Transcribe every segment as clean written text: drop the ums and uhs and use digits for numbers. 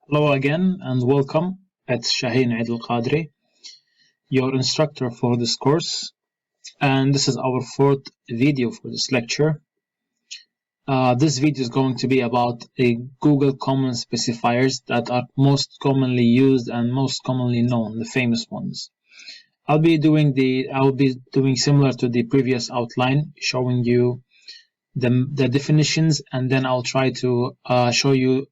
Hello again and welcome. It's Shaheen Eid Al-Qadri, your instructor for this course, and this is our fourth video for this lecture. This video is going to be about Google Common specifiers that are most commonly used and most commonly known, the famous ones. I'll be doing similar to the previous outline, showing you the definitions, and then I'll try to show you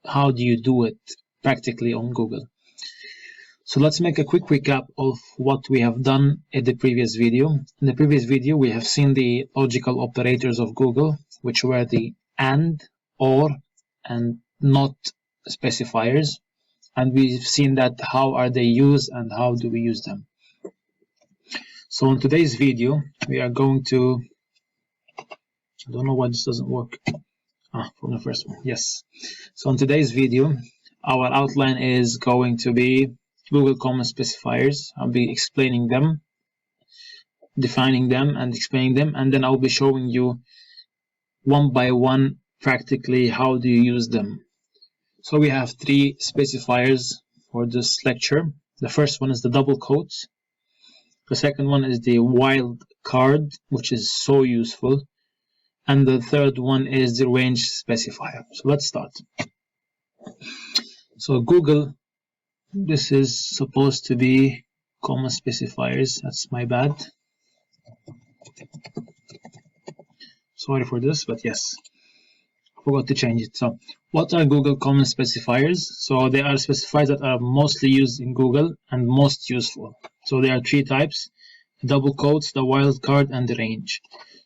how do you do it practically on Google. So let's make a quick recap of what we have done in the previous video. In the previous video, we have seen the logical operators of Google, which were the AND, OR, and NOT specifiers. And we've seen that how are they used and how do we use them. So in today's video, we are going to, I don't know why this doesn't work. From the first one, yes. So in today's video, our outline is going to be Google Common specifiers. I'll be explaining them, defining them and explaining them, and then I'll be showing you one by one practically how do you use them. So we have three specifiers for this lecture. The first one is the double quotes. The second one is the wildcard, which is so useful. And the third one is the range specifier. So let's start. So Google, this is supposed to be common specifiers. That's my bad. Sorry for this, but yes, I forgot to change it. So what are Google common specifiers? So they are specifiers that are mostly used in Google and most useful. So there are three types: the double quotes, the wildcard, and the range.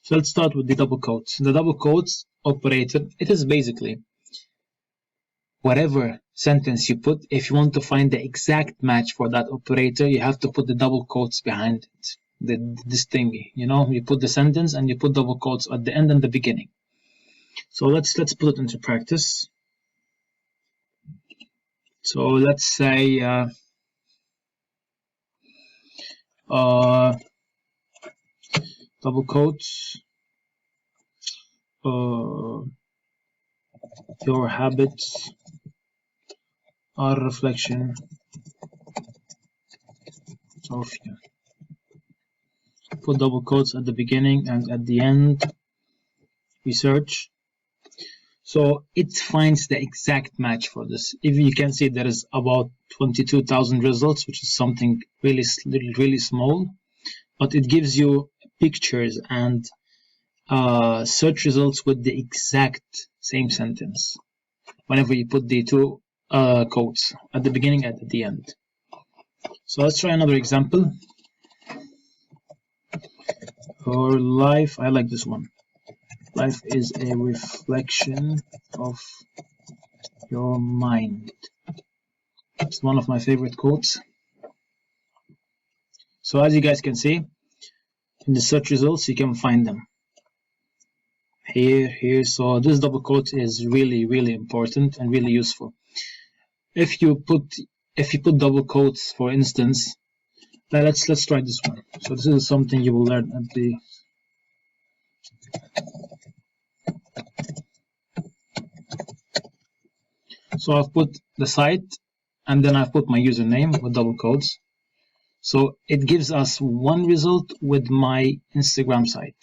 So let's start with the double quotes. The double quotes operator, it is basically whatever sentence you put, if you want to find the exact match for that operator, you have to put the double quotes behind it. This thingy, you know, you put the sentence and you put double quotes at the end and the beginning. So let's put it into practice. So let's say double quotes, your habits are a reflection of you. Put double quotes at the beginning and at the end. Research. So it finds the exact match for this. If you can see, there is about 22,000 results, which is something really small, but it gives you pictures and search results with the exact same sentence whenever you put the two quotes at the beginning and at the end. So let's try another example. For life, I like this one. Life is a reflection of your mind. It's one of my favorite quotes. So as you guys can see, in the search results, you can find them here. So this double quote is really important and really useful. If you put double quotes, for instance, let's try this one. So this is something you will learn at the So I've put the site and then I've put my username with double quotes. So it gives us one result with my Instagram site.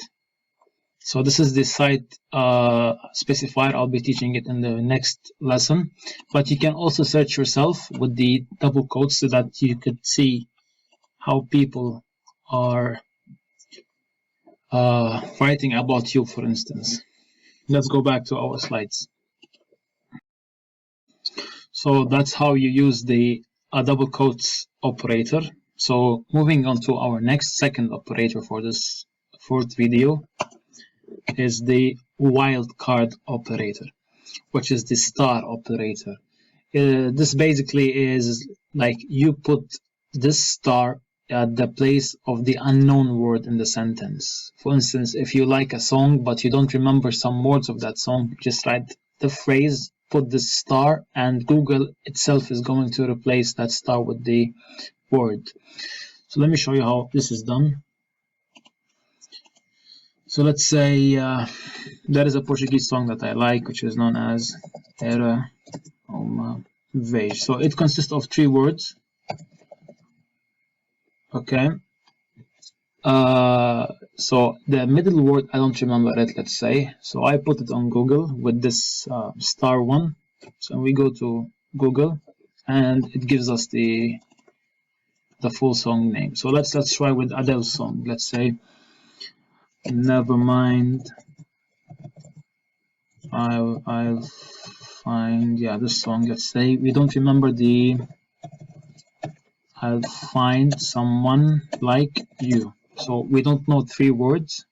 So this is the site specifier. I'll be teaching it in the next lesson. But you can also search yourself with the double quotes so that you could see how people are writing about you, for instance. Let's go back to our slides. So that's how you use the double quotes operator. So moving on to our second operator for this fourth video is the wildcard operator, which is the star operator. This basically is like you put this star at the place of the unknown word in the sentence. For instance, if you like a song but you don't remember some words of that song, just write the phrase, put this star, and Google itself is going to replace that star with the word. So let me show you how this is done. So let's say there is a Portuguese song that I like, which is known as Era Uma Vage. So it consists of 3 words. Okay. So the middle word, I don't remember it, let's say. So I put it on Google with this star one. So we go to Google and it gives us the full song name. So let's try with Adele's song. Let's say, never mind, I'll find, yeah, this song. Let's say we don't remember the, I'll find someone like you. So we don't know 3 words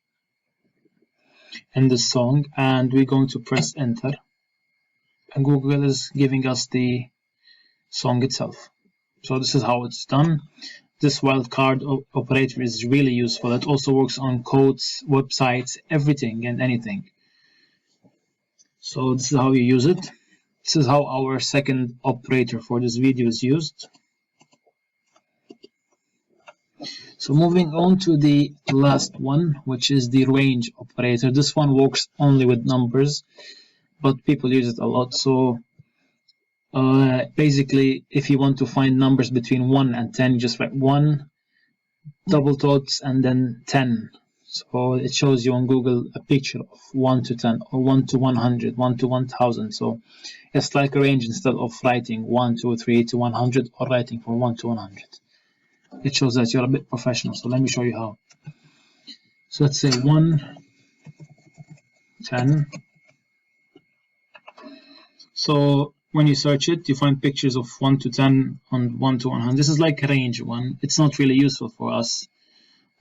in this song, and we're going to press enter, and Google is giving us the song itself. So this is how it's done. This wildcard operator is really useful. It also works on codes, websites, everything and anything. So this is how you use it. This is how our second operator for this video is used. So moving on to the last one, which is the range operator. This one works only with numbers, but people use it a lot. So basically, if you want to find numbers between 1 and 10, you just write 1, double dots, and then 10. So it shows you on Google a picture of 1 to 10, or 1 to 100, 1 to 1000. So it's like a range instead of writing 1, 2, 3 to 100, or writing from 1 to 100. It shows that you're a bit professional. So let me show you how. So let's say 1, 10. So when you search it, you find pictures of 1 to 10 and 1 to 100. This is like a range one. It's not really useful for us,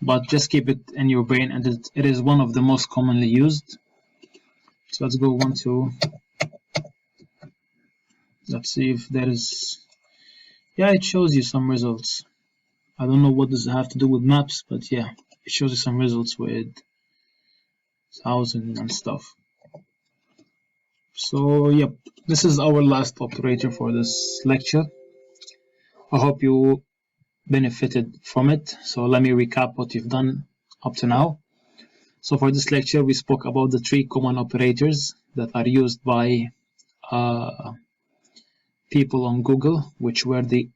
but just keep it in your brain, and it is one of the most commonly used. So let's go 1 to, let's see if there is, yeah, it shows you some results. I don't know what does it have to do with maps, but yeah, it shows you some results with 1000 and stuff. So yep, this is our last operator for this lecture. I hope you benefited from it. So let me recap what you've done up to now. So for this lecture, we spoke about the 3 common operators that are used by people on Google, which were the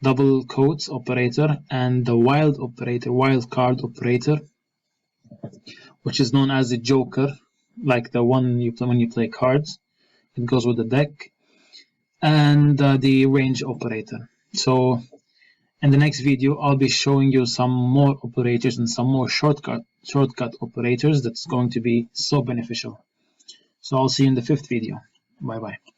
double quotes operator and the wildcard operator, which is known as a joker, like the one you play when you play cards. It goes with the deck, and the range operator. So in the next video, I'll be showing you some more operators and some more shortcut operators that's going to be so beneficial. So I'll see you in the 5th video. Bye bye.